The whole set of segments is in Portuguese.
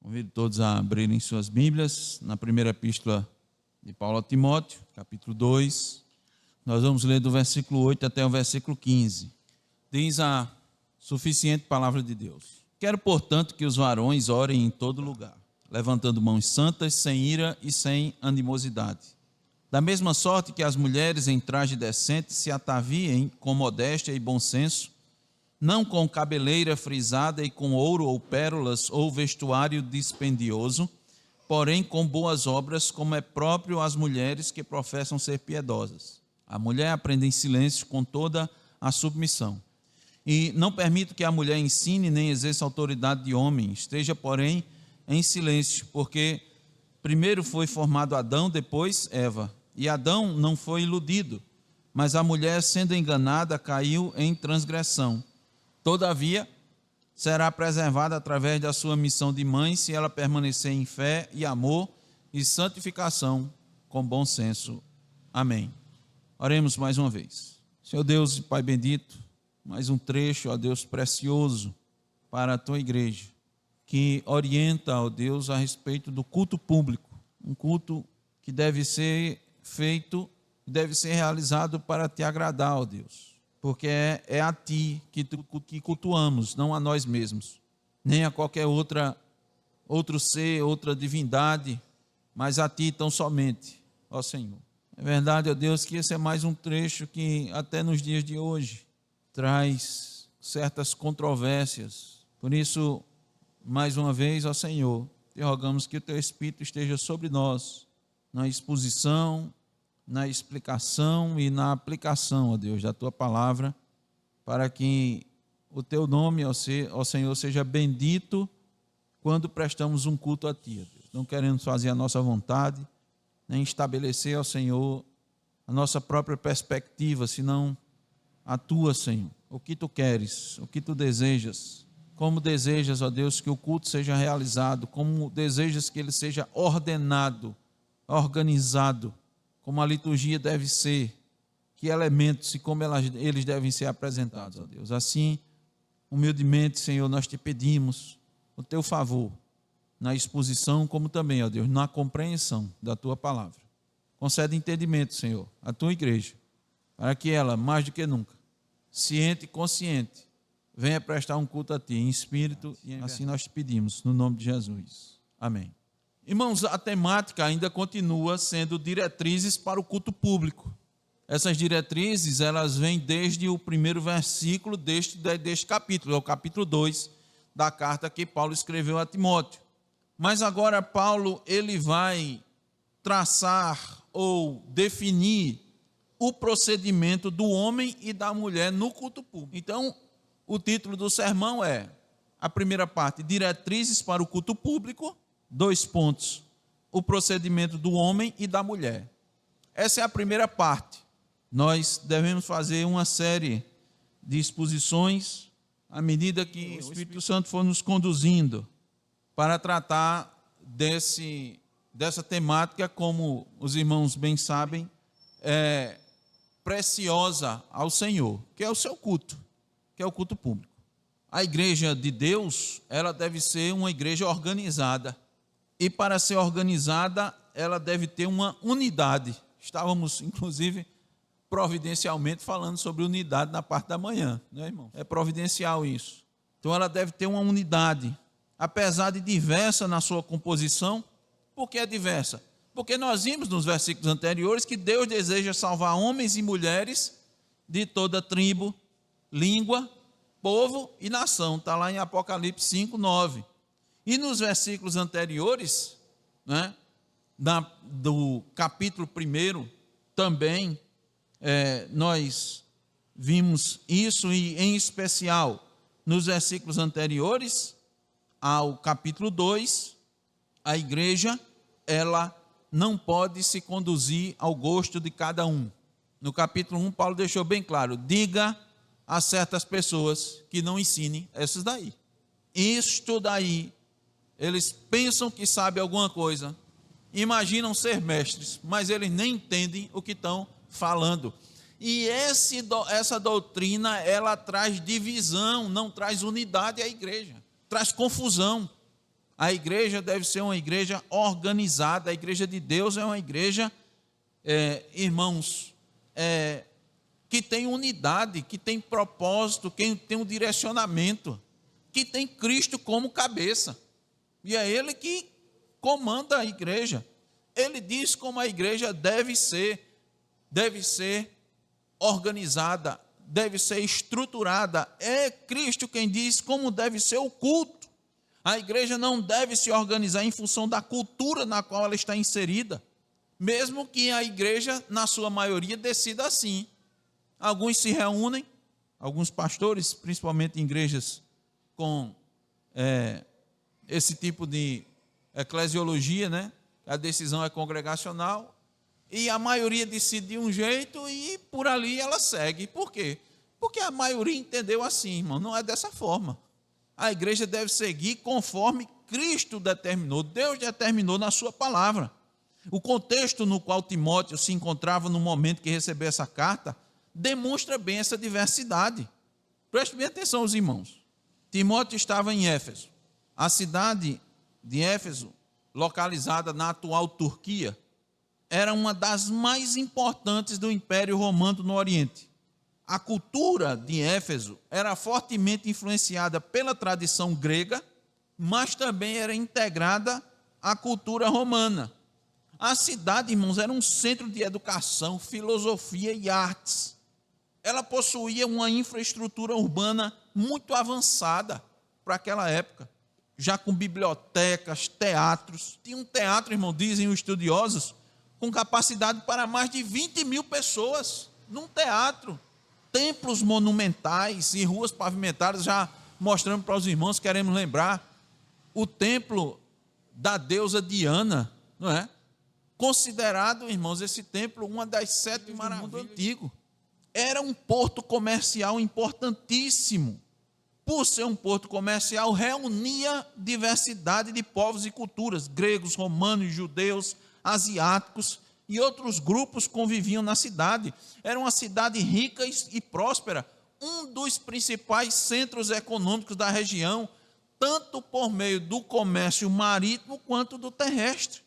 Convido todos a abrirem suas Bíblias na primeira epístola de Paulo a Timóteo, capítulo 2. Nós vamos ler do versículo 8 até o versículo 15. Diz a suficiente palavra de Deus: Quero, portanto, que os varões orem em todo lugar, levantando mãos santas, sem ira e sem animosidade. Da mesma sorte que as mulheres em traje decente se ataviem com modéstia e bom senso, não com cabeleira frisada e com ouro ou pérolas ou vestuário dispendioso, porém com boas obras, como é próprio às mulheres que professam ser piedosas. A mulher aprende em silêncio com toda a submissão. E não permito que a mulher ensine nem exerça autoridade de homem, esteja, porém, em silêncio, porque primeiro foi formado Adão, depois Eva. E Adão não foi iludido, mas a mulher, sendo enganada, caiu em transgressão. Todavia, será preservada através da sua missão de mãe, se ela permanecer em fé e amor e santificação com bom senso. Amém. Oremos mais uma vez. Senhor Deus e Pai bendito, mais um trecho, ó Deus, precioso para a Tua igreja, que orienta, ó Deus, a respeito do culto público, um culto que deve ser feito, deve ser realizado para Te agradar, ó Deus, porque é a Ti que cultuamos, não a nós mesmos, nem a qualquer outro ser, outra divindade, mas a Ti tão somente, ó Senhor. É verdade, ó Deus, que esse é mais um trecho que até nos dias de hoje traz certas controvérsias. Por isso, mais uma vez, ó Senhor, Te rogamos que o Teu Espírito esteja sobre nós, na exposição, na explicação e na aplicação, ó Deus, da Tua palavra, para que o Teu nome, ó Senhor, seja bendito quando prestamos um culto a Ti, ó Deus. Não queremos fazer a nossa vontade, nem estabelecer, ó Senhor, a nossa própria perspectiva, senão a Tua, Senhor. O que Tu queres, o que Tu desejas, como desejas, ó Deus, que o culto seja realizado, como desejas que ele seja ordenado, organizado, como a liturgia deve ser, que elementos e como eles devem ser apresentados, ó Deus. Assim, humildemente, Senhor, nós Te pedimos o Teu favor na exposição, como também, ó Deus, na compreensão da Tua palavra. Concede entendimento, Senhor, à Tua igreja, para que ela, mais do que nunca, ciente e consciente, venha prestar um culto a Ti, em espírito, e assim nós Te pedimos, no nome de Jesus. Amém. Irmãos, a temática ainda continua sendo diretrizes para o culto público. Essas diretrizes, elas vêm desde o primeiro versículo deste capítulo, é o capítulo 2 da carta que Paulo escreveu a Timóteo. Mas agora Paulo, ele vai traçar ou definir o procedimento do homem e da mulher no culto público. Então, o título do sermão é, a primeira parte, diretrizes para o culto público, 2 pontos, o procedimento do homem e da mulher. Essa é a primeira parte. Nós devemos fazer uma série de exposições à medida que o Espírito Santo for nos conduzindo para tratar dessa temática, como os irmãos bem sabem, é preciosa ao Senhor, que é o seu culto, que é o culto público. A igreja de Deus, ela deve ser uma igreja organizada. E para ser organizada, ela deve ter uma unidade. Estávamos, inclusive, providencialmente falando sobre unidade na parte da manhã, né, irmão? É providencial isso. Então, ela deve ter uma unidade, apesar de diversa na sua composição. Por que é diversa? Porque nós vimos nos versículos anteriores que Deus deseja salvar homens e mulheres de toda tribo, língua, povo e nação. Está lá em Apocalipse 5, 9. E nos versículos anteriores, né, do capítulo 1, também nós vimos isso, e em especial nos versículos anteriores ao capítulo 2, a igreja, ela não pode se conduzir ao gosto de cada um. No capítulo 1, Paulo deixou bem claro, diga a certas pessoas que não ensinem essas daí. Isto daí, eles pensam que sabem alguma coisa, imaginam ser mestres, mas eles nem entendem o que estão falando. E essa doutrina, ela traz divisão, não traz unidade à igreja, traz confusão. A igreja deve ser uma igreja organizada. A igreja de Deus é uma igreja, irmãos, que tem unidade, que tem propósito, que tem um direcionamento, que tem Cristo como cabeça. E é Ele que comanda a igreja. Ele diz como a igreja deve ser organizada, deve ser estruturada. É Cristo quem diz como deve ser o culto. A igreja não deve se organizar em função da cultura na qual ela está inserida, mesmo que a igreja, na sua maioria, decida assim. Alguns se reúnem, alguns pastores, principalmente em igrejas com esse tipo de eclesiologia, né? A decisão é congregacional, e a maioria decide de um jeito e por ali ela segue. Por quê? Porque a maioria entendeu assim, irmão, não é dessa forma. A igreja deve seguir conforme Cristo determinou, Deus determinou na sua palavra. O contexto no qual Timóteo se encontrava no momento que recebeu essa carta demonstra bem essa diversidade. Preste bem atenção, os irmãos. Timóteo estava em Éfeso. A cidade de Éfeso, localizada na atual Turquia, era uma das mais importantes do Império Romano no Oriente. A cultura de Éfeso era fortemente influenciada pela tradição grega, mas também era integrada à cultura romana. A cidade, irmãos, era um centro de educação, filosofia e artes. Ela possuía uma infraestrutura urbana muito avançada para aquela época, já com bibliotecas, teatros. Tinha um teatro, irmão, dizem os estudiosos, com capacidade para mais de 20 mil pessoas, num teatro. Templos monumentais e ruas pavimentadas, já mostrando para os irmãos, queremos lembrar, o templo da deusa Diana, não é? Considerado, irmãos, esse templo uma das 7 maravilhas do mundo antigo. Era um porto comercial importantíssimo. Por ser um porto comercial, reunia diversidade de povos e culturas, gregos, romanos, judeus, asiáticos, e outros grupos conviviam na cidade. Era uma cidade rica e próspera, um dos principais centros econômicos da região, tanto por meio do comércio marítimo quanto do terrestre.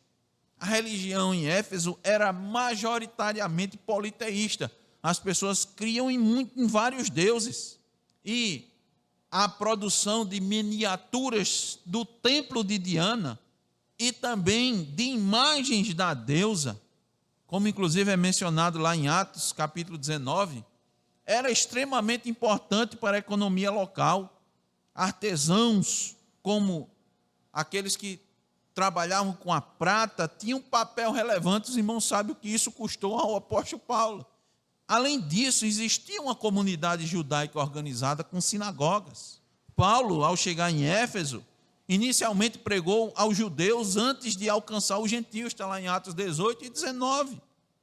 A religião em Éfeso era majoritariamente politeísta. As pessoas criam em vários deuses. E a produção de miniaturas do templo de Diana e também de imagens da deusa, como inclusive é mencionado lá em Atos, capítulo 19, era extremamente importante para a economia local. Artesãos, como aqueles que trabalhavam com a prata, tinham um papel relevante. Os irmãos sabem o que isso custou ao apóstolo Paulo. Além disso, existia uma comunidade judaica organizada com sinagogas. Paulo, ao chegar em Éfeso, inicialmente pregou aos judeus antes de alcançar os gentios, está lá em Atos 18 e 19.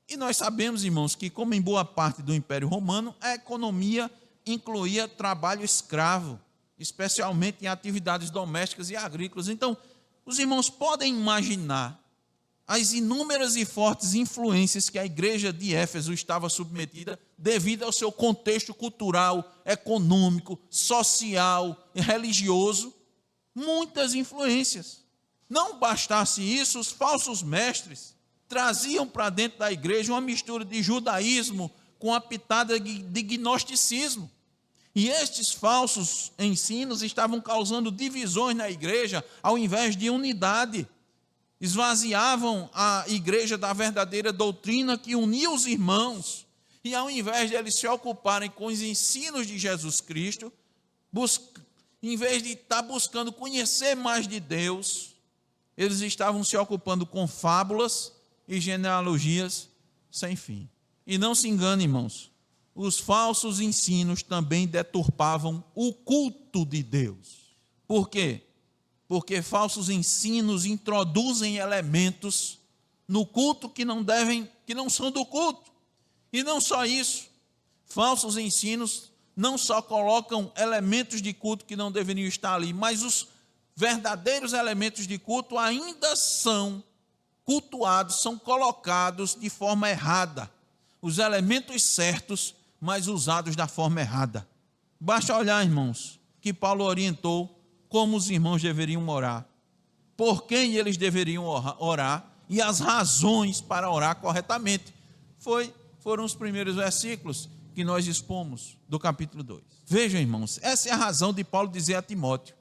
E nós sabemos, irmãos, que como em boa parte do Império Romano, a economia incluía trabalho escravo, especialmente em atividades domésticas e agrícolas. Então, os irmãos podem imaginar as inúmeras e fortes influências que a igreja de Éfeso estava submetida devido ao seu contexto cultural, econômico, social e religioso. Muitas influências. Não bastasse isso, os falsos mestres traziam para dentro da igreja uma mistura de judaísmo com a pitada de gnosticismo. E estes falsos ensinos estavam causando divisões na igreja, ao invés de unidade. Esvaziavam a igreja da verdadeira doutrina que unia os irmãos. E ao invés de eles se ocuparem com os ensinos de Jesus Cristo, em vez de estar buscando conhecer mais de Deus, eles estavam se ocupando com fábulas e genealogias sem fim. E não se engane, irmãos, os falsos ensinos também deturpavam o culto de Deus. Por quê? Porque falsos ensinos introduzem elementos no culto que não são do culto. E não só isso, falsos ensinos não só colocam elementos de culto que não deveriam estar ali, mas os verdadeiros elementos de culto ainda são cultuados, são colocados de forma errada. Os elementos certos, mas usados da forma errada. Basta olhar, irmãos, que Paulo orientou como os irmãos deveriam orar. por quem eles deveriam orar e as razões para orar corretamente. Foram os primeiros versículos que nós expomos do capítulo 2. Vejam, irmãos, essa é a razão de Paulo dizer a Timóteo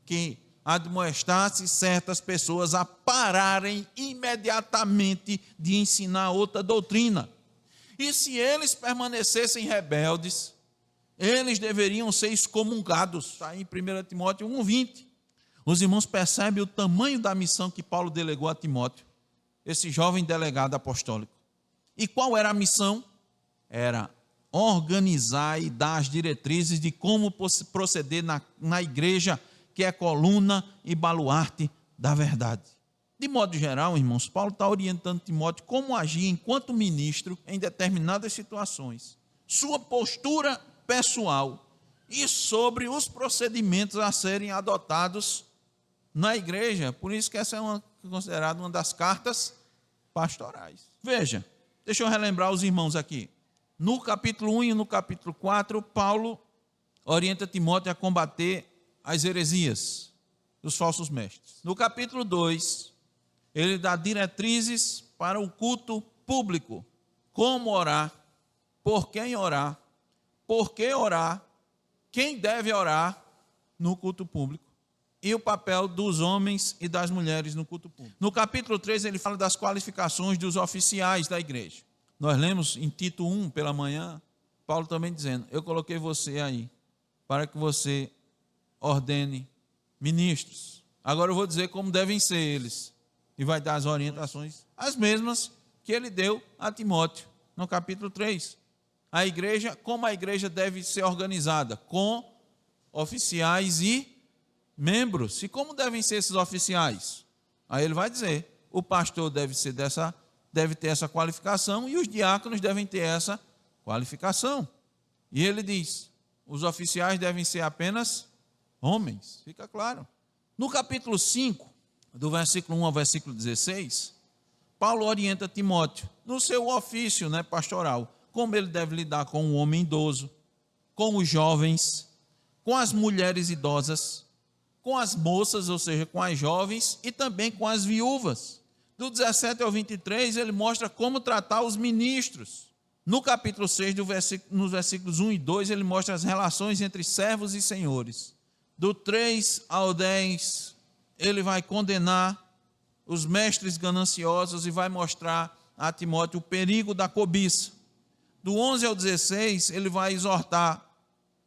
que admoestasse certas pessoas a pararem imediatamente de ensinar outra doutrina. E se eles permanecessem rebeldes, eles deveriam ser excomungados. Está em 1 Timóteo 1,20. Os irmãos percebem o tamanho da missão que Paulo delegou a Timóteo, esse jovem delegado apostólico. E qual era a missão? Era organizar e dar as diretrizes de como proceder na igreja, que é coluna e baluarte da verdade. De modo geral, irmãos, Paulo está orientando Timóteo como agir enquanto ministro em determinadas situações, sua postura pessoal e sobre os procedimentos a serem adotados na igreja. Por isso que essa é considerada uma das cartas pastorais. Veja, deixa eu relembrar os irmãos aqui. No capítulo 1 e no capítulo 4, Paulo orienta Timóteo a combater as heresias dos falsos mestres. No capítulo 2, ele dá diretrizes para o culto público. Como orar, por quem orar, por que orar, quem deve orar no culto público e o papel dos homens e das mulheres no culto público. No capítulo 3, ele fala das qualificações dos oficiais da igreja. Nós lemos em Tito 1 pela manhã, Paulo também dizendo, eu coloquei você aí para que você ordene ministros. Agora eu vou dizer como devem ser eles. E vai dar as orientações, as mesmas que ele deu a Timóteo no capítulo 3. A igreja, como a igreja deve ser organizada? Com oficiais e membros. E como devem ser esses oficiais? Aí ele vai dizer, o pastor deve ter essa qualificação e os diáconos devem ter essa qualificação. E ele diz, os oficiais devem ser apenas homens, fica claro. No capítulo 5, do versículo 1 ao versículo 16, Paulo orienta Timóteo, no seu ofício pastoral, como ele deve lidar com o homem idoso, com os jovens, com as mulheres idosas, com as moças, ou seja, com as jovens, e também com as viúvas. Do 17 ao 23, ele mostra como tratar os ministros. No capítulo 6, nos versículos 1 e 2, ele mostra as relações entre servos e senhores. Do 3 ao 10, ele vai condenar os mestres gananciosos e vai mostrar a Timóteo o perigo da cobiça. Do 11 ao 16, ele vai exortar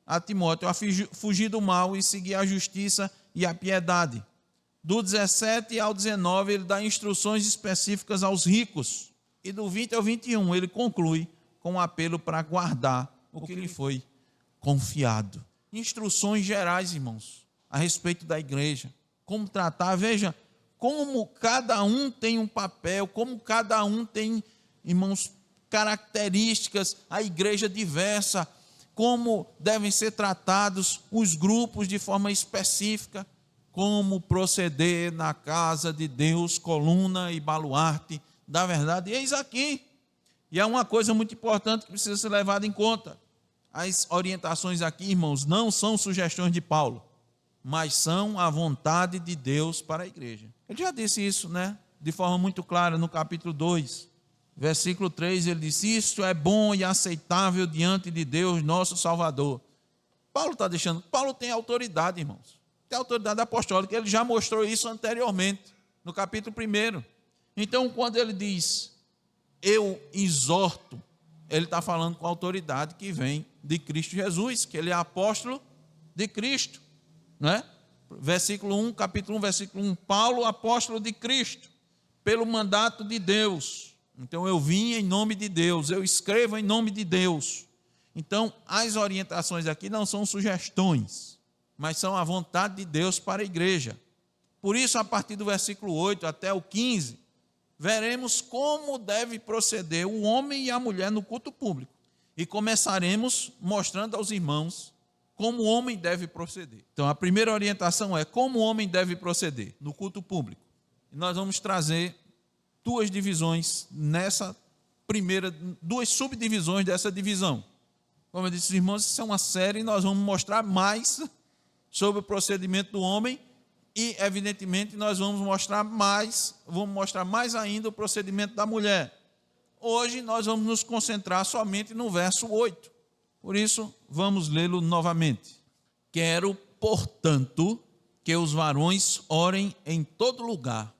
a Timóteo a fugir do mal e seguir a justiça e a piedade. Do 17 ao 19, ele dá instruções específicas aos ricos. E do 20 ao 21, ele conclui com um apelo para guardar o que lhe foi confiado. Instruções gerais, irmãos, a respeito da igreja. Como tratar, veja, como cada um tem um papel, como cada um tem, irmãos, características, a igreja diversa, como devem ser tratados os grupos de forma específica, como proceder na casa de Deus, coluna e baluarte da verdade. E eis aqui, e é uma coisa muito importante que precisa ser levada em conta. As orientações aqui, irmãos, não são sugestões de Paulo, mas são a vontade de Deus para a igreja. Ele já disse isso, de forma muito clara no capítulo 2, versículo 3, ele disse, isto é bom e aceitável diante de Deus, nosso Salvador. Paulo tem autoridade, irmãos, tem autoridade apostólica, ele já mostrou isso anteriormente, no capítulo 1. Então, quando ele diz, eu exorto, ele está falando com a autoridade que vem de Cristo Jesus, que ele é apóstolo de Cristo. Versículo 1, capítulo 1, versículo 1, Paulo, apóstolo de Cristo, pelo mandato de Deus. Então eu vim em nome de Deus, eu escrevo em nome de Deus. Então as orientações aqui não são sugestões, mas são a vontade de Deus para a igreja. Por isso, a partir do versículo 8 até o 15, veremos como deve proceder o homem e a mulher no culto público. E começaremos mostrando aos irmãos como o homem deve proceder. Então, a primeira orientação é como o homem deve proceder no culto público. E nós vamos trazer duas divisões nessa primeira, duas subdivisões dessa divisão. Como eu disse, irmãos, isso é uma série e nós vamos mostrar mais sobre o procedimento do homem E, evidentemente, nós vamos mostrar mais ainda o procedimento da mulher. Hoje, nós vamos nos concentrar somente no verso 8. Por isso, vamos lê-lo novamente. Quero, portanto, que os varões orem em todo lugar,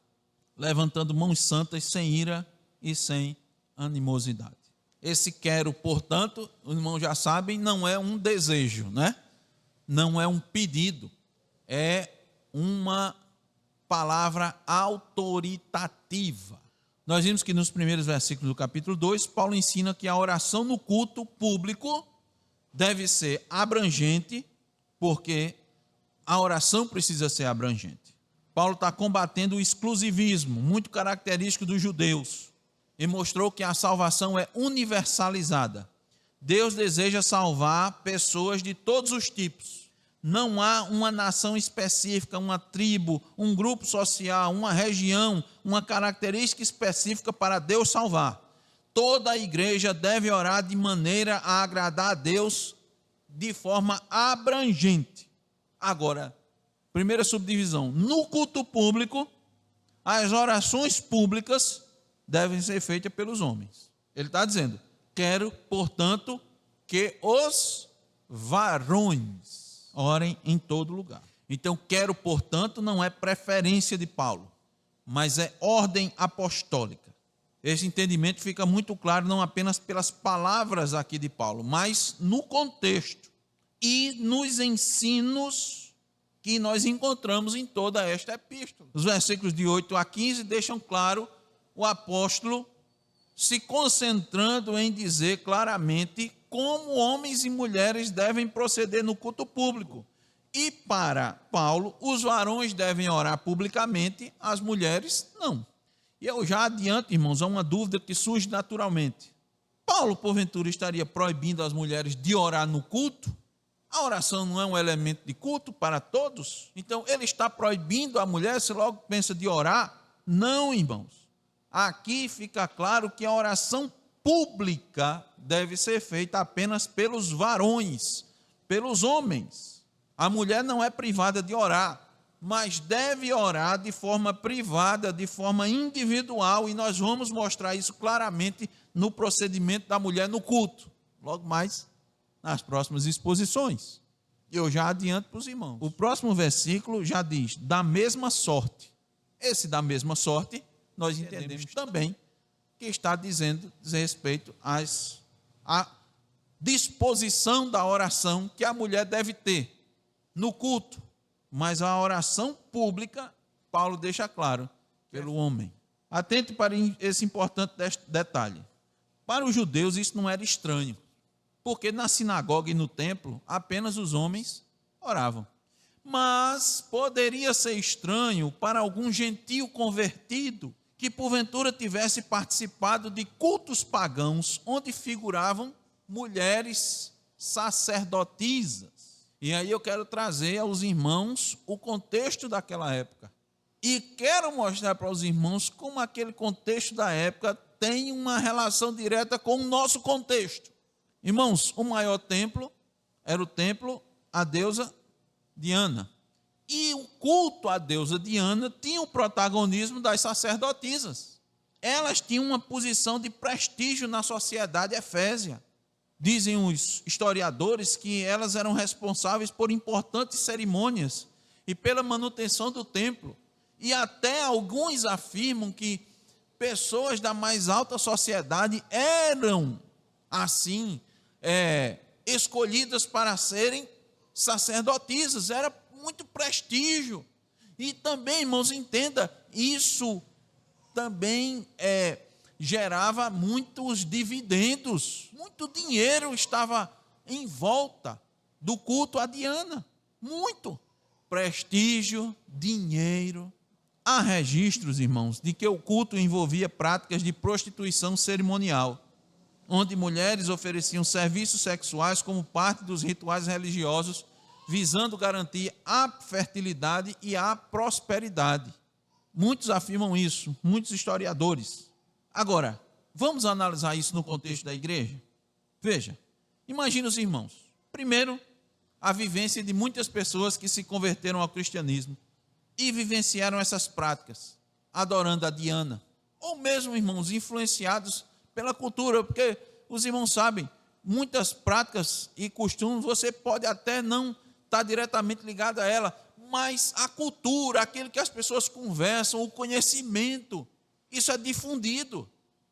levantando mãos santas, sem ira e sem animosidade. Esse quero, portanto, os irmãos já sabem, não é um desejo, né? Não é um pedido, é uma palavra autoritativa. Nós vimos que nos primeiros versículos do capítulo 2, Paulo ensina que a oração no culto público deve ser abrangente, porque a oração precisa ser abrangente. Paulo está combatendo o exclusivismo, muito característico dos judeus, e mostrou que a salvação é universalizada. Deus deseja salvar pessoas de todos os tipos. Não há uma nação específica, uma tribo, um grupo social, uma região, uma característica específica para Deus salvar. Toda a igreja deve orar de maneira a agradar a Deus de forma abrangente. Agora, primeira subdivisão, no culto público, as orações públicas devem ser feitas pelos homens. Ele está dizendo, quero, portanto, que os varões orem em todo lugar. Então, quero, portanto, não é preferência de Paulo, mas é ordem apostólica. Esse entendimento fica muito claro não apenas pelas palavras aqui de Paulo, mas no contexto e nos ensinos que nós encontramos em toda esta epístola. Os versículos de 8 a 15 deixam claro o apóstolo se concentrando em dizer claramente como homens e mulheres devem proceder no culto público. E para Paulo, os varões devem orar publicamente, as mulheres não. E eu já adianto, irmãos, há uma dúvida que surge naturalmente. Paulo, porventura, estaria proibindo as mulheres de orar no culto? A oração não é um elemento de culto para todos? Então, ele está proibindo a mulher, se logo pensa de orar? Não, irmãos. Aqui fica claro que a oração pública deve ser feita apenas pelos varões, pelos homens. A mulher não é privada de orar, mas deve orar de forma privada, de forma individual, e nós vamos mostrar isso claramente no procedimento da mulher no culto, logo mais nas próximas exposições. Eu já adianto para os irmãos. O próximo versículo já diz, da mesma sorte. Esse da mesma sorte, nós entendemos também que está dizendo respeito à disposição da oração que a mulher deve ter no culto. Mas a oração pública, Paulo deixa claro, pelo homem. Atente para esse importante detalhe. Para os judeus isso não era estranho, porque na sinagoga e no templo apenas os homens oravam. Mas poderia ser estranho para algum gentio convertido que porventura tivesse participado de cultos pagãos onde figuravam mulheres sacerdotisas. E aí eu quero trazer aos irmãos o contexto daquela época. E quero mostrar para os irmãos como aquele contexto da época tem uma relação direta com o nosso contexto. Irmãos, o maior templo era o templo à deusa Diana. E o culto à deusa Diana tinha o protagonismo das sacerdotisas. Elas tinham uma posição de prestígio na sociedade efésia. Dizem os historiadores que elas eram responsáveis por importantes cerimônias e pela manutenção do templo. E até alguns afirmam que pessoas da mais alta sociedade eram, assim, escolhidas para serem sacerdotisas. Era muito prestígio. E também, irmãos, entenda, isso também gerava muitos dividendos, muito dinheiro estava em volta do culto a Diana, muito prestígio, dinheiro. Há registros, irmãos, de que o culto envolvia práticas de prostituição cerimonial, onde mulheres ofereciam serviços sexuais como parte dos rituais religiosos, visando garantir a fertilidade e a prosperidade. Muitos afirmam isso, muitos historiadores. Agora, vamos analisar isso no contexto da igreja? Veja, imagine os irmãos. Primeiro, a vivência de muitas pessoas que se converteram ao cristianismo e vivenciaram essas práticas, adorando a Diana. Ou mesmo, irmãos, influenciados pela cultura, porque os irmãos sabem, muitas práticas e costumes você pode até não estar diretamente ligado a ela, mas a cultura, aquilo que as pessoas conversam, o conhecimento, isso é difundido.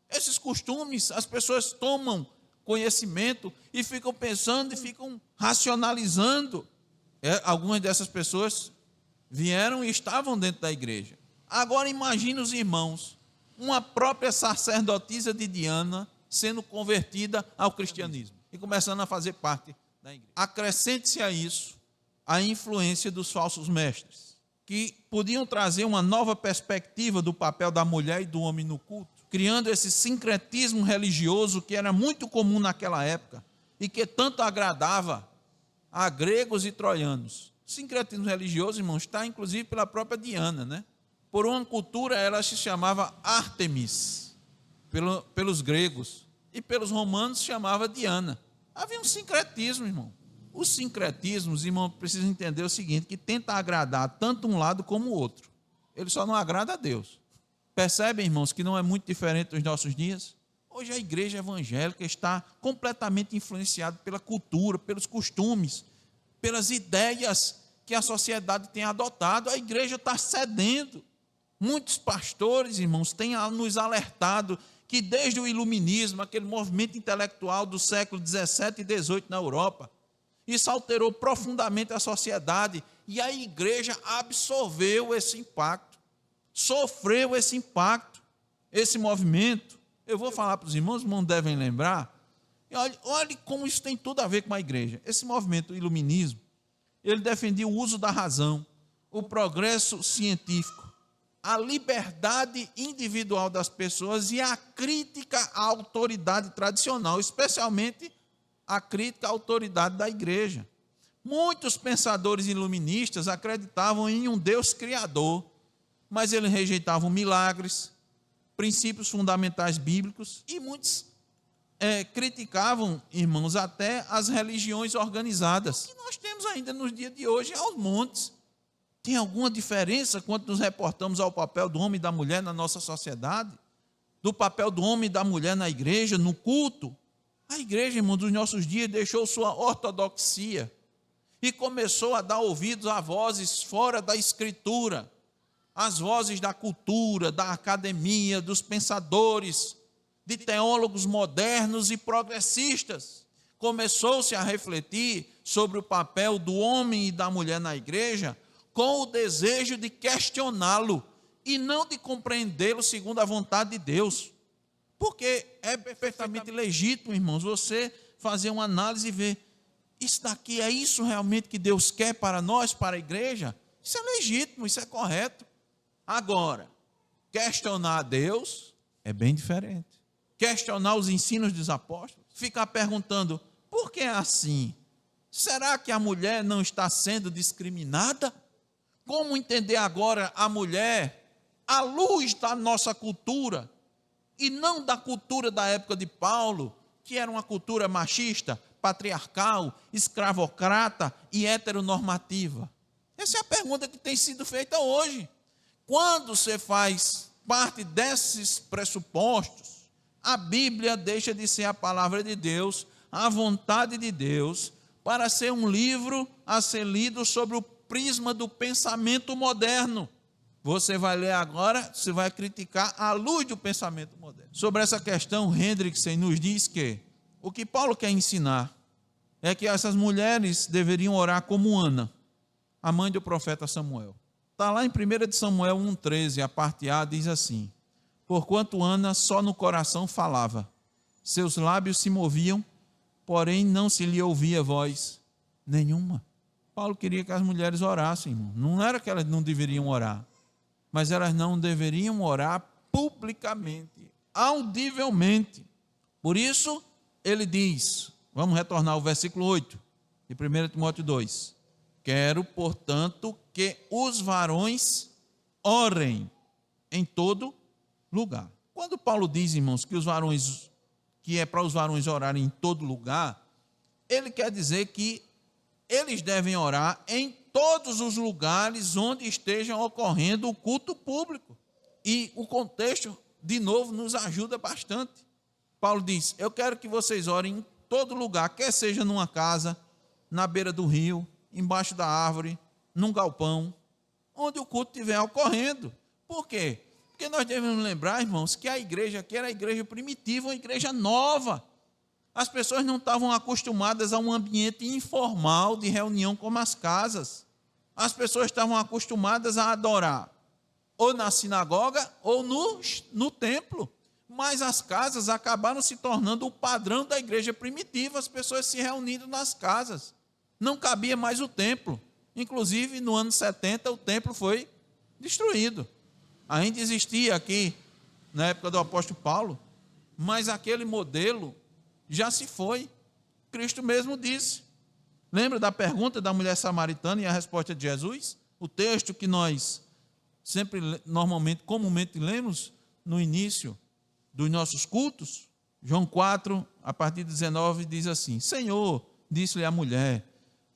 Esses costumes, as pessoas tomam conhecimento e ficam pensando e ficam racionalizando. Algumas dessas pessoas vieram e estavam dentro da igreja. Agora imagine os irmãos, uma própria sacerdotisa de Diana sendo convertida ao cristianismo e começando a fazer parte da igreja. Acrescente-se a isso a influência dos falsos mestres, que podiam trazer uma nova perspectiva do papel da mulher e do homem no culto, criando esse sincretismo religioso que era muito comum naquela época e que tanto agradava a gregos e troianos. O sincretismo religioso, irmãos, está inclusive pela própria Diana, né? Por uma cultura, ela se chamava Ártemis, pelos gregos, e pelos romanos se chamava Diana. Havia um sincretismo, irmão. Os sincretismos, irmão, precisam entender o seguinte, que tenta agradar tanto um lado como o outro. Ele só não agrada a Deus. Percebem, irmãos, que não é muito diferente dos nossos dias? Hoje a igreja evangélica está completamente influenciada pela cultura, pelos costumes, pelas ideias que a sociedade tem adotado. A igreja está cedendo. Muitos pastores, irmãos, têm nos alertado que desde o iluminismo, aquele movimento intelectual do século 17 e 18 na Europa, isso alterou profundamente a sociedade e a igreja absorveu esse impacto, sofreu esse impacto, esse movimento. Eu vou falar para os irmãos devem lembrar, e olhe como isso tem tudo a ver com a igreja. Esse movimento, o iluminismo, ele defendia o uso da razão, o progresso científico, a liberdade individual das pessoas e a crítica à autoridade tradicional, especialmente a crítica à autoridade da igreja. Muitos pensadores iluministas acreditavam em um Deus criador, mas eles rejeitavam milagres, princípios fundamentais bíblicos, e muitos criticavam, irmãos, até as religiões organizadas, que nós temos ainda nos dias de hoje aos montes. Tem alguma diferença quando nos reportamos ao papel do homem e da mulher na nossa sociedade? Do papel do homem e da mulher na igreja, no culto? A igreja, irmão, dos nossos dias deixou sua ortodoxia e começou a dar ouvidos a vozes fora da escritura, as vozes da cultura, da academia, dos pensadores, de teólogos modernos e progressistas. Começou-se a refletir sobre o papel do homem e da mulher na igreja com o desejo de questioná-lo e não de compreendê-lo segundo a vontade de Deus. Porque é perfeitamente legítimo, irmãos, você fazer uma análise e ver, isso daqui é isso realmente que Deus quer para nós, para a igreja? Isso é legítimo, isso é correto. Agora, questionar a Deus é bem diferente. Questionar os ensinos dos apóstolos, ficar perguntando, por que é assim? Será que a mulher não está sendo discriminada? Como entender agora a mulher à luz da nossa cultura e não da cultura da época de Paulo, que era uma cultura machista, patriarcal, escravocrata e heteronormativa? Essa é a pergunta que tem sido feita hoje. Quando você faz parte desses pressupostos, a Bíblia deixa de ser a palavra de Deus, a vontade de Deus, para ser um livro a ser lido sobre o prisma do pensamento moderno. Você vai ler agora, você vai criticar à luz do pensamento moderno. Sobre essa questão, Hendrickson nos diz que o que Paulo quer ensinar é que essas mulheres deveriam orar como Ana, a mãe do profeta Samuel. Está lá em 1 Samuel 1,13, a parte A diz assim: porquanto Ana só no coração falava, seus lábios se moviam, porém não se lhe ouvia voz nenhuma. Paulo queria que as mulheres orassem, irmão. Não era que elas não deveriam orar, mas elas não deveriam orar publicamente, audivelmente. Por isso, ele diz, vamos retornar ao versículo 8, de 1 Timóteo 2. Quero, portanto, que os varões orem em todo lugar. Quando Paulo diz, irmãos, que é para os varões orarem em todo lugar, ele quer dizer que eles devem orar em todos os lugares onde esteja ocorrendo o culto público. E o contexto, de novo, nos ajuda bastante. Paulo diz: eu quero que vocês orem em todo lugar, quer seja numa casa, na beira do rio, embaixo da árvore, num galpão, onde o culto estiver ocorrendo. Por quê? Porque nós devemos lembrar, irmãos, que a igreja aqui era a igreja primitiva, uma igreja nova. As pessoas não estavam acostumadas a um ambiente informal de reunião como as casas. As pessoas estavam acostumadas a adorar ou na sinagoga ou no templo. Mas as casas acabaram se tornando o padrão da igreja primitiva, as pessoas se reunindo nas casas. Não cabia mais o templo. Inclusive, no ano 70, o templo foi destruído. Ainda existia aqui, na época do apóstolo Paulo, mas aquele modelo já se foi. Cristo mesmo disse. Lembra da pergunta da mulher samaritana e a resposta de Jesus? O texto que nós sempre, comumente lemos no início dos nossos cultos. João 4, a partir de 19, diz assim: Senhor, disse-lhe a mulher,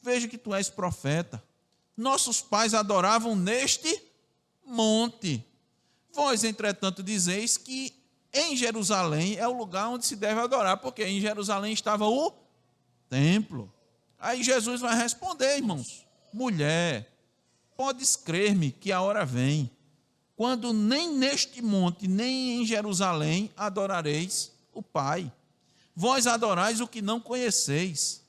veja que tu és profeta. Nossos pais adoravam neste monte. Vós, entretanto, dizeis que em Jerusalém é o lugar onde se deve adorar, porque em Jerusalém estava o templo. Aí Jesus vai responder, irmãos: mulher, podes crer-me que a hora vem, quando nem neste monte, nem em Jerusalém adorareis o Pai. Vós adorais o que não conheceis.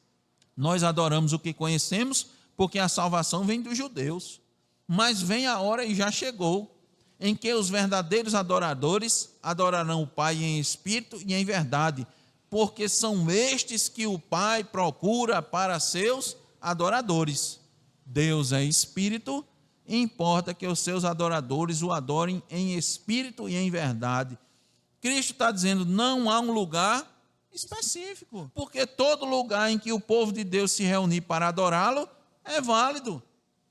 Nós adoramos o que conhecemos, porque a salvação vem dos judeus. Mas vem a hora, e já chegou, em que os verdadeiros adoradores adorarão o Pai em espírito e em verdade, porque são estes que o Pai procura para seus adoradores. Deus é espírito, e importa que os seus adoradores o adorem em espírito e em verdade. Cristo está dizendo, não há um lugar específico, porque todo lugar em que o povo de Deus se reunir para adorá-lo é válido.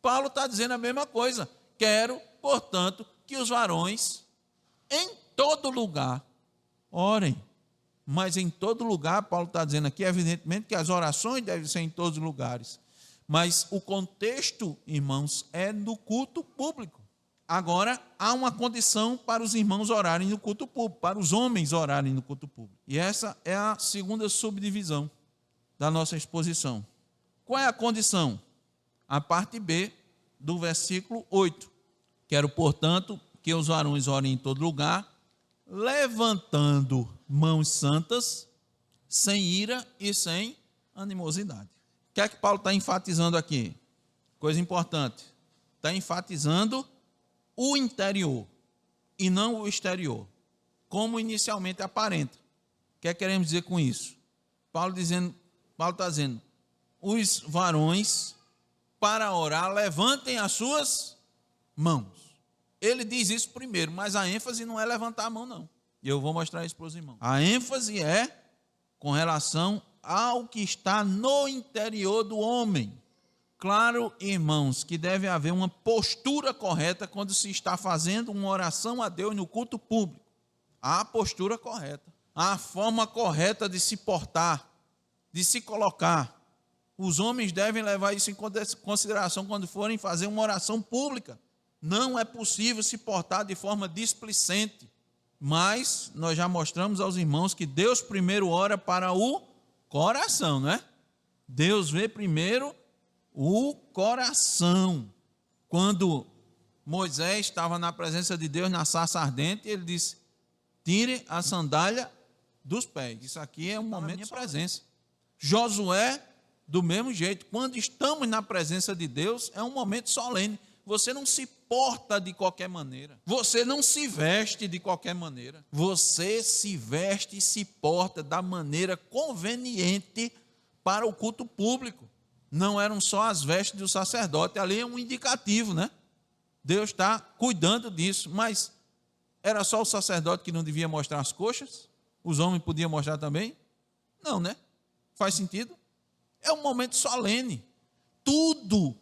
Paulo está dizendo a mesma coisa. Quero, portanto, que os varões em todo lugar orem. Mas em todo lugar, Paulo está dizendo aqui, evidentemente, que as orações devem ser em todos os lugares. Mas o contexto, irmãos, é no culto público. Agora, há uma condição para os irmãos orarem no culto público, para os homens orarem no culto público. E essa é a segunda subdivisão da nossa exposição. Qual é a condição? A parte B do versículo 8. Quero, portanto, que os varões orem em todo lugar, levantando mãos santas, sem ira e sem animosidade. O que é que Paulo está enfatizando aqui? Coisa importante. Está enfatizando o interior e não o exterior, como inicialmente aparenta. O que é que queremos dizer com isso? Paulo está dizendo, os varões, para orar, levantem as suas mãos. Ele diz isso primeiro, mas a ênfase não é levantar a mão, não. E eu vou mostrar isso para os irmãos. A ênfase é com relação ao que está no interior do homem. Claro, irmãos, que deve haver uma postura correta quando se está fazendo uma oração a Deus no culto público. Há a postura correta, há a forma correta de se portar, de se colocar. Os homens devem levar isso em consideração quando forem fazer uma oração pública. Não é possível se portar de forma displicente. Mas nós já mostramos aos irmãos que Deus primeiro ora para o coração, não é? Deus vê primeiro o coração. Quando Moisés estava na presença de Deus na sarça ardente, ele disse, tire a sandália dos pés. Isso aqui é um momento de presença. Josué, do mesmo jeito, quando estamos na presença de Deus, é um momento solene. Você não se porta de qualquer maneira. Você não se veste de qualquer maneira. Você se veste e se porta da maneira conveniente para o culto público. Não eram só as vestes do sacerdote, ali é um indicativo, né? Deus está cuidando disso, mas era só o sacerdote que não devia mostrar as coxas? Os homens podiam mostrar também? Não, né? Faz sentido? É um momento solene. Tudo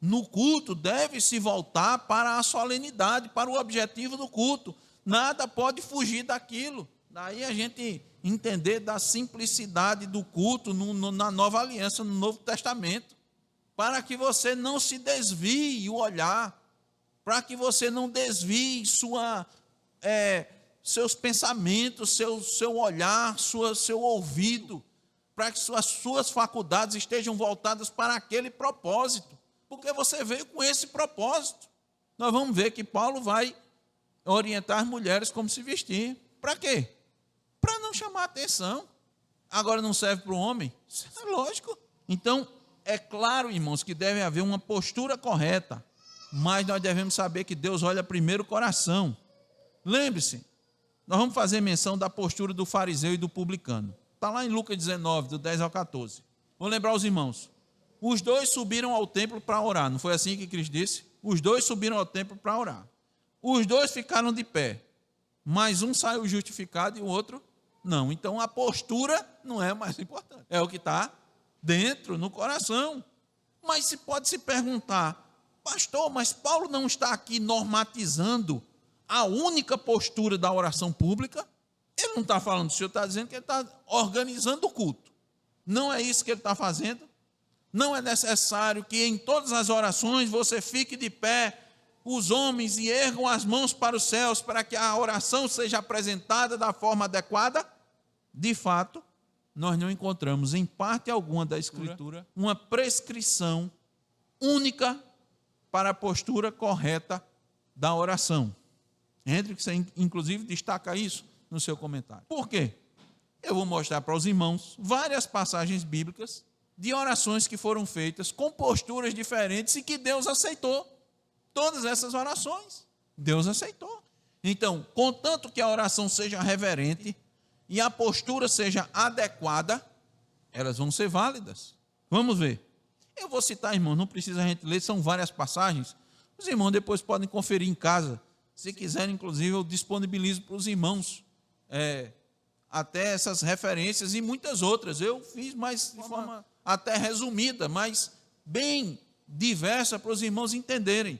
no culto deve se voltar para a solenidade, para o objetivo do culto. Nada pode fugir daquilo. Daí a gente entender da simplicidade do culto na nova aliança, no Novo Testamento. para que você não se desvie o olhar, para que você não desvie seus pensamentos, seu olhar, seu ouvido, para que suas faculdades estejam voltadas para aquele propósito, porque você veio com esse propósito. Nós vamos ver que Paulo vai orientar as mulheres como se vestir. Para quê? Para não chamar atenção. Agora não serve para o homem? Isso é lógico. Então, é claro, irmãos, que deve haver uma postura correta, mas nós devemos saber que Deus olha primeiro o coração. Lembre-se, nós vamos fazer menção da postura do fariseu e do publicano. Está lá em Lucas 19, do 10 ao 14. Vou lembrar os irmãos. Os dois subiram ao templo para orar. Não foi assim que Cristo disse? Os dois subiram ao templo para orar. Os dois ficaram de pé, mas um saiu justificado e o outro não. Então a postura não é o mais importante. É o que está dentro, no coração. Mas se pode se perguntar, pastor, mas Paulo não está aqui normatizando a única postura da oração pública? Ele não está falando, o senhor está dizendo que ele está organizando o culto. Não é isso que ele está fazendo? Não é necessário que em todas as orações você fique de pé, os homens, e ergam as mãos para os céus, para que a oração seja apresentada da forma adequada? De fato, nós não encontramos em parte alguma da Escritura uma prescrição única para a postura correta da oração. Hendricks, inclusive, destaca isso no seu comentário. Por quê? Eu vou mostrar para os irmãos várias passagens bíblicas de orações que foram feitas com posturas diferentes e que Deus aceitou. Todas essas orações, Deus aceitou. Então, contanto que a oração seja reverente e a postura seja adequada, elas vão ser válidas. Vamos ver. Eu vou citar, irmãos, não precisa a gente ler, são várias passagens. Os irmãos depois podem conferir em casa. Se quiserem, inclusive, eu disponibilizo para os irmãos até essas referências e muitas outras. Eu fiz mais de forma até resumida, mas bem diversa para os irmãos entenderem.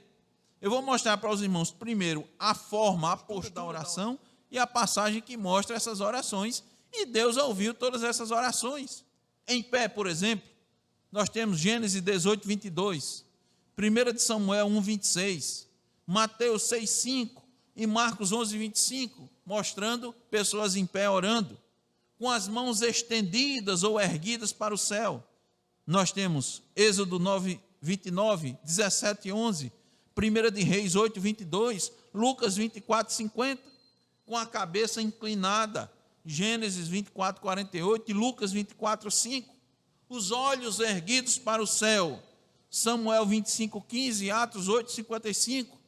Eu vou mostrar para os irmãos, primeiro, a forma, a postura da oração e a passagem que mostra essas orações. E Deus ouviu todas essas orações. Em pé, por exemplo, nós temos Gênesis 18, 22, 1 de Samuel 1, 26, Mateus 6, 5 e Marcos 11, 25, mostrando pessoas em pé orando, com as mãos estendidas ou erguidas para o céu. Nós temos Êxodo 9, 29, 17, 11, 1 de Reis 8, 22, Lucas 24, 50, com a cabeça inclinada, Gênesis 24, 48 e Lucas 24, 5, os olhos erguidos para o céu, Samuel 25, 15, Atos 8, 55,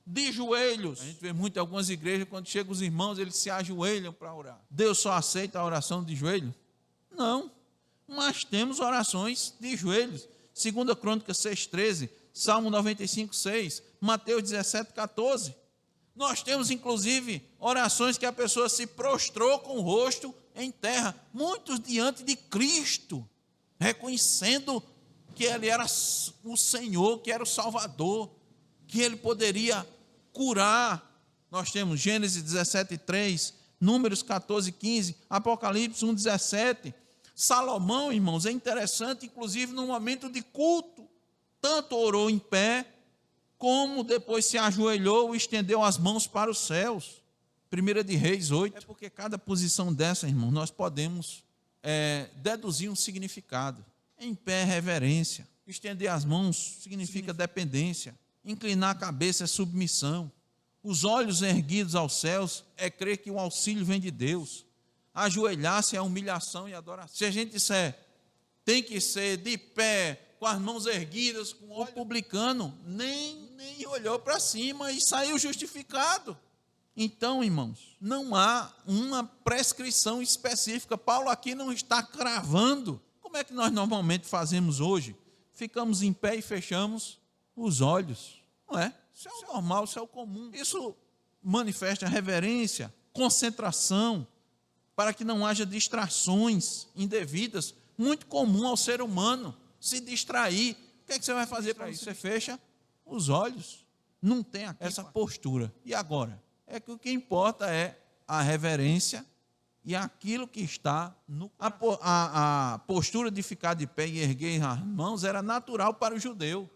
de joelhos. A gente vê muito em algumas igrejas, quando chegam os irmãos, eles se ajoelham para orar. Deus só aceita a oração de joelho? Não, mas temos orações de joelhos. 2 Crônicas 6, 13, Salmo 95, 6, Mateus 17, 14. Nós temos, inclusive, orações que a pessoa se prostrou com o rosto em terra, muitos diante de Cristo, reconhecendo que Ele era o Senhor, que era o Salvador, que Ele poderia curar. Nós temos Gênesis 17, 3, Números 14, 15, Apocalipse 1, 17. Salomão, irmãos, é interessante, inclusive no momento de culto, tanto orou em pé, como depois se ajoelhou e estendeu as mãos para os céus. 1 de Reis 8. É porque cada posição dessa, irmão, nós podemos deduzir um significado. Em pé, reverência. Estender as mãos significa dependência. Inclinar a cabeça é submissão. Os olhos erguidos aos céus é crer que o auxílio vem de Deus. Ajoelhar-se é humilhação e adoração. Se a gente disser, tem que ser de pé, com as mãos erguidas, com o publicano, nem olhou para cima e saiu justificado. Então, irmãos, não há uma prescrição específica. Paulo aqui não está cravando. Como é que nós normalmente fazemos hoje? Ficamos em pé e fechamos os olhos. Não é? Isso é o normal, isso é o comum. Isso manifesta reverência, concentração, para que não haja distrações indevidas. Muito comum ao ser humano se distrair. O que é que você vai fazer para isso? Você fecha os olhos. Não tem essa postura. E agora? É que o que importa é a reverência e aquilo que está no coração. A postura de ficar de pé e erguer as mãos era natural para o judeu.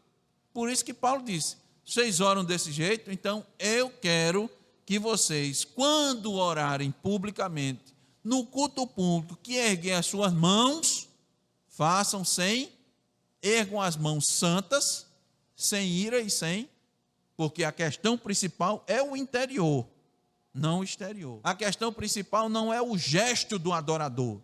Por isso que Paulo disse, vocês oram desse jeito, então eu quero que vocês, quando orarem publicamente, no culto público, que erguem as suas mãos, façam ergam as mãos santas, sem ira e sem, porque a questão principal é o interior, não o exterior. A questão principal não é o gesto do adorador,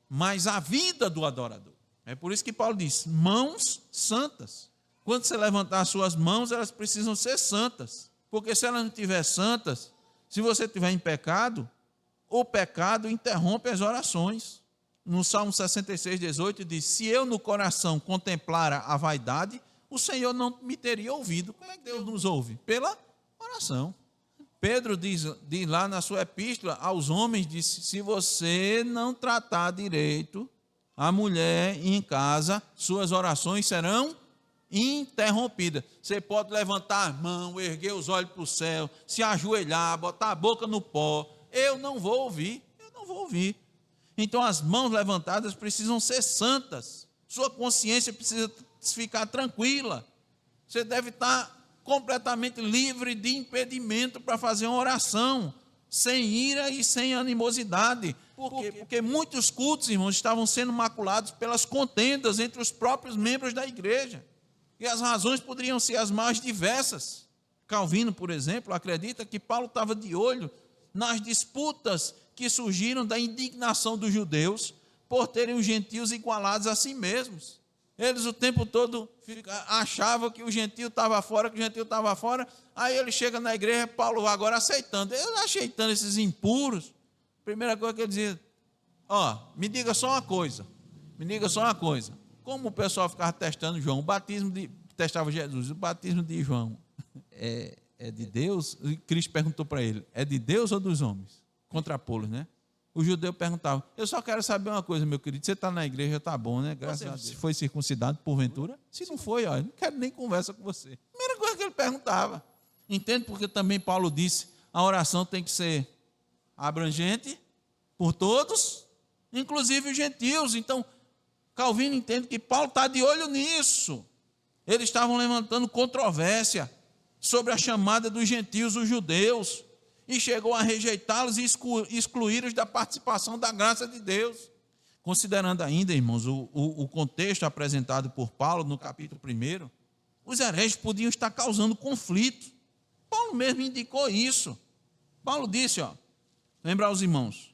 mas a vida do adorador. É por isso que Paulo diz, mãos santas. Quando você levantar as suas mãos, elas precisam ser santas, porque se elas não estiverem santas, se você estiver em pecado, o pecado interrompe as orações. No Salmo 66, 18, diz, se eu no coração contemplara a vaidade, o Senhor não me teria ouvido. Como é que Deus nos ouve? Pela oração. Pedro diz lá na sua epístola aos homens, disse, se você não tratar direito a mulher em casa, suas orações serão interrompida. Você pode levantar a mão, erguer os olhos para o céu, se ajoelhar, botar a boca no pó. Eu não vou ouvir. Então as mãos levantadas precisam ser santas. Sua consciência precisa ficar tranquila. Você deve estar completamente livre de impedimento para fazer uma oração, sem ira e sem animosidade. Por quê? Porque muitos cultos, irmãos, estavam sendo maculados pelas contendas entre os próprios membros da igreja. E as razões poderiam ser as mais diversas. Calvino, por exemplo, acredita que Paulo estava de olho nas disputas que surgiram da indignação dos judeus por terem os gentios igualados a si mesmos. Eles o tempo todo achavam que o gentio estava fora, aí ele chega na igreja, Paulo agora aceitando esses impuros. Primeira coisa que ele dizia, me diga só uma coisa, como o pessoal ficava testando João, testava Jesus, o batismo de João é de Deus? E Cristo perguntou para ele, é de Deus ou dos homens? Contrapô-los, né? O judeu perguntava, eu só quero saber uma coisa, meu querido, você está na igreja, está bom, né? Graças a Deus. Se foi circuncidado, porventura? Se não foi, eu não quero nem conversa com você. Primeira coisa que ele perguntava. Entende? Porque também Paulo disse, a oração tem que ser abrangente por todos, inclusive os gentios. Então, Calvino entende que Paulo está de olho nisso. Eles estavam levantando controvérsia sobre a chamada dos gentios, os judeus, e chegou a rejeitá-los e excluí-los da participação da graça de Deus. Considerando ainda, irmãos, o contexto apresentado por Paulo no capítulo 1, os hereges podiam estar causando conflito. Paulo mesmo indicou isso. Paulo disse, lembrar os irmãos,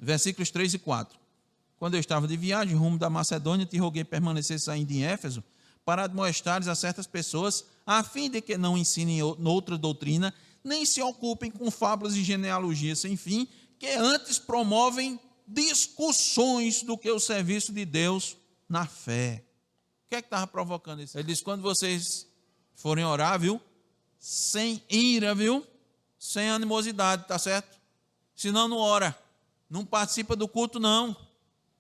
versículos 3 e 4. Quando eu estava de viagem rumo da Macedônia, te roguei permanecesse ainda em Éfeso, para admoestares a certas pessoas, a fim de que não ensinem noutra doutrina, nem se ocupem com fábulas e genealogias sem fim, que antes promovem discussões do que o serviço de Deus na fé. O que é que estava provocando isso? Ele disse, quando vocês forem orar, viu? Sem ira, viu? Sem animosidade, tá certo? Senão não ora, não participa do culto não.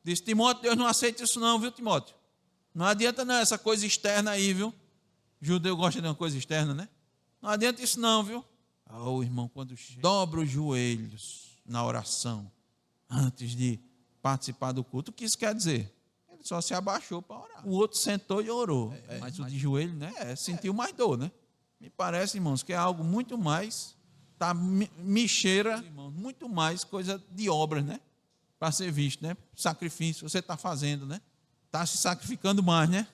Diz, Timóteo, Deus não aceita isso não, viu, Timóteo? Não adianta não, essa coisa externa aí, viu? O judeu gosta de uma coisa externa, né? Não adianta isso não, viu? Irmão, quando dobra os joelhos na oração, antes de participar do culto, o que isso quer dizer? Ele só se abaixou para orar. O outro sentou e orou. Mas o de joelho, né? Sentiu mais dor, né? Me parece, irmãos, que é algo muito mais, me cheira, irmãos, muito mais coisa de obras, né? Para ser visto, né? Sacrifício, você está fazendo, né? Está se sacrificando mais, né?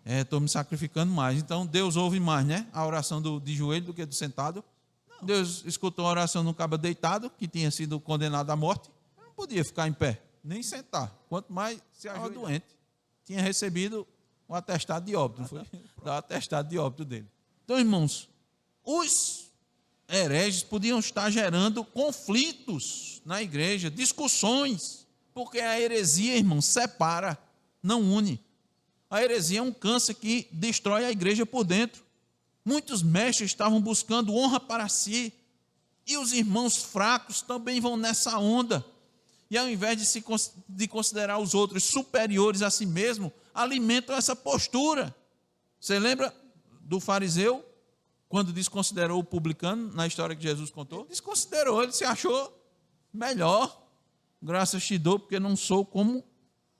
Estou me sacrificando mais. Então, Deus ouve mais, né? A oração de joelho do que do sentado. Não. Deus escutou a oração no cabo deitado, que tinha sido condenado à morte. Não podia ficar em pé, nem sentar. Quanto mais se ajoelhar. Doente. Tinha recebido um atestado de óbito, não foi? O atestado de óbito dele. Então, irmãos, os hereges podiam estar gerando conflitos na igreja, discussões, porque a heresia, irmãos, separa, não une. A heresia é um câncer que destrói a igreja por dentro. Muitos mestres estavam buscando honra para si, e os irmãos fracos também vão nessa onda. E ao invés de considerar os outros superiores a si mesmo, alimentam essa postura. Você lembra do fariseu, quando desconsiderou o publicano, na história que Jesus contou? Desconsiderou, ele se achou Melhor, graças te dou, porque não sou como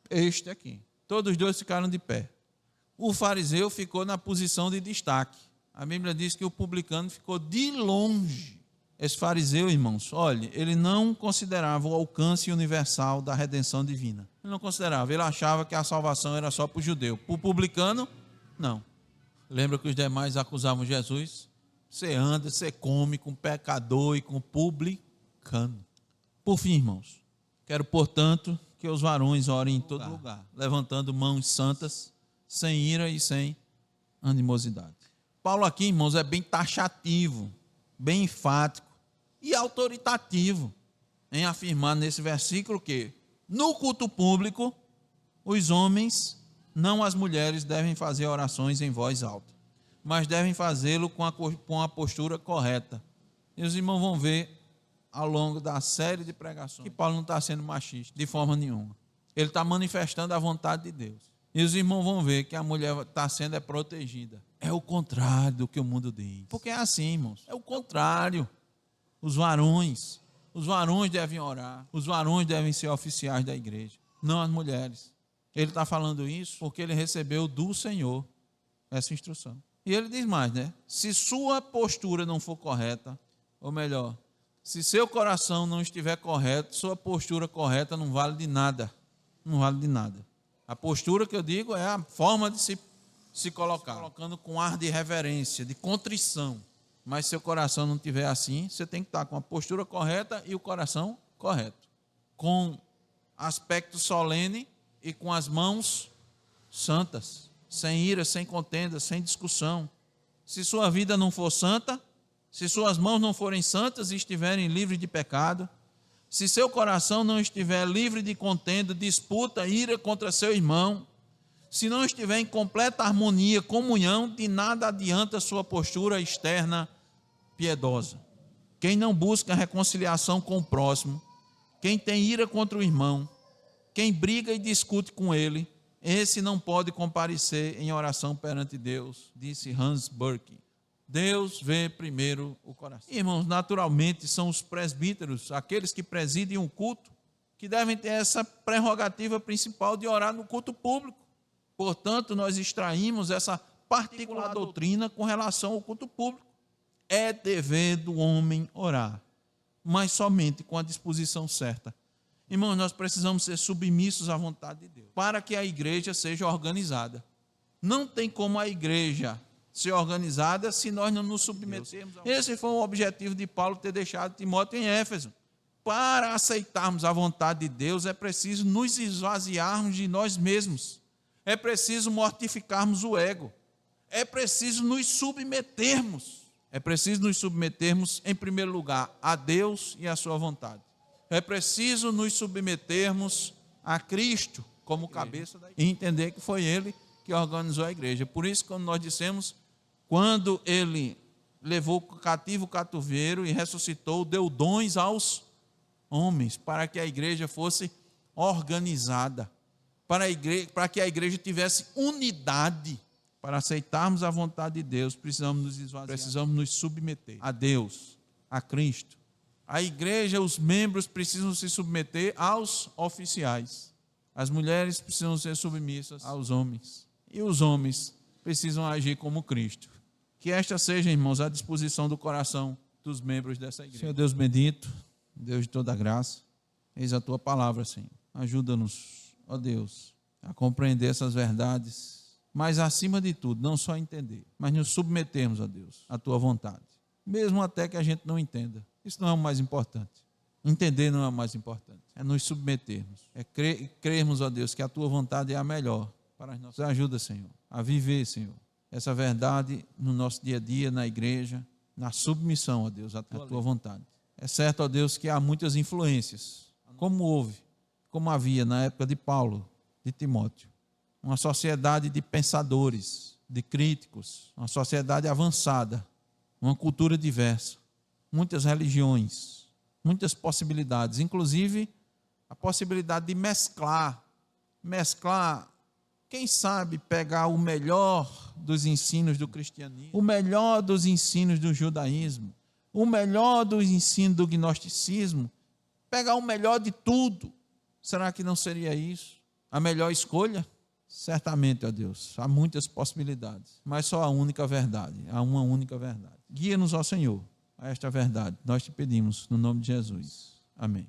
este aqui. Todos os dois ficaram de pé. O fariseu ficou na posição de destaque. A Bíblia diz que o publicano ficou de longe. Esse fariseu, irmãos, olha, ele não considerava o alcance universal da redenção divina. Ele não considerava, ele achava que a salvação era só para o judeu. Para o publicano, não. Lembra que os demais acusavam Jesus? Você anda, você come com pecador e com publicano. Por fim, irmãos, quero, portanto, que os varões orem em todo lugar, levantando mãos santas, sem ira e sem animosidade. Paulo aqui, irmãos, é bem taxativo, bem enfático e autoritativo em afirmar nesse versículo que no culto público os homens, não as mulheres, devem fazer orações em voz alta, mas devem fazê-lo com a postura correta. E os irmãos vão ver ao longo da série de pregações que Paulo não está sendo machista de forma nenhuma. Ele está manifestando a vontade de Deus. E os irmãos vão ver que a mulher está sendo protegida. É o contrário do que o mundo diz. Porque é assim, irmãos. É o contrário. Os varões devem orar. Os varões devem ser oficiais da igreja, não as mulheres. Ele está falando isso porque ele recebeu do Senhor essa instrução. E ele diz mais, né? Se sua postura não for correta, ou melhor, se seu coração não estiver correto, sua postura correta não vale de nada. Não vale de nada. A postura que eu digo é a forma de se colocar, colocando com ar de reverência, de contrição. Mas se seu coração não estiver assim, você tem que estar com a postura correta e o coração correto. Com aspecto solene e com as mãos santas, sem ira, sem contenda, sem discussão. Se sua vida não for santa, se suas mãos não forem santas e estiverem livres de pecado, se seu coração não estiver livre de contenda, disputa, ira contra seu irmão, se não estiver em completa harmonia, comunhão, de nada adianta sua postura externa piedosa. Quem não busca reconciliação com o próximo, quem tem ira contra o irmão, quem briga e discute com ele, esse não pode comparecer em oração perante Deus, disse Hans Burke. Deus vê primeiro o coração. Irmãos, naturalmente são os presbíteros, aqueles que presidem um culto, que devem ter essa prerrogativa principal de orar no culto público. Portanto, nós extraímos essa particular doutrina com relação ao culto público. É dever do homem orar, mas somente com a disposição certa. Irmãos, nós precisamos ser submissos à vontade de Deus, para que a igreja seja organizada. Não tem como a igreja ser organizada se nós não nos submetermos. Esse foi o objetivo de Paulo ter deixado Timóteo em Éfeso. Para aceitarmos a vontade de Deus, é preciso nos esvaziarmos de nós mesmos. É preciso mortificarmos o ego. É preciso nos submetermos. É preciso nos submetermos, em primeiro lugar, a Deus e a sua vontade. É preciso nos submetermos a Cristo como cabeça da igreja. E entender que foi Ele que organizou a igreja. Por isso, quando nós dissemos, quando Ele levou cativo o cativeiro e ressuscitou, deu dons aos homens, para que a igreja fosse organizada, para que a igreja tivesse unidade. Para aceitarmos a vontade de Deus, precisamos nos esvaziar, precisamos nos submeter a Deus, a Cristo. A igreja, os membros precisam se submeter aos oficiais. As mulheres precisam ser submissas aos homens. E os homens precisam agir como Cristo. Que esta seja, irmãos, a disposição do coração dos membros dessa igreja. Senhor Deus bendito, Deus de toda graça, eis a tua palavra, Senhor. Ajuda-nos, ó Deus, a compreender essas verdades, mas acima de tudo, não só entender, mas nos submetermos a Deus, à tua vontade. Mesmo até que a gente não entenda. Isso não é o mais importante. Entender não é o mais importante. É nos submetermos. É crermos, ó Deus, que a tua vontade é a melhor para as nossas. Nos ajuda, Senhor, a viver, Senhor, essa verdade no nosso dia a dia, na igreja, na submissão, ó Deus, à tua vontade. É certo, ó Deus, que há muitas influências, como houve, como havia na época de Paulo, de Timóteo. Uma sociedade de pensadores, de críticos, uma sociedade avançada, uma cultura diversa, muitas religiões, muitas possibilidades, inclusive a possibilidade de mesclar, quem sabe pegar o melhor dos ensinos do cristianismo, o melhor dos ensinos do judaísmo, o melhor dos ensinos do gnosticismo pegar o melhor de tudo. Será que não seria isso a melhor escolha? Certamente, ó Deus, há muitas possibilidades, mas só a única verdade, há uma única verdade. Guia-nos, ó Senhor, a esta verdade. Nós te pedimos, no nome de Jesus. Amém.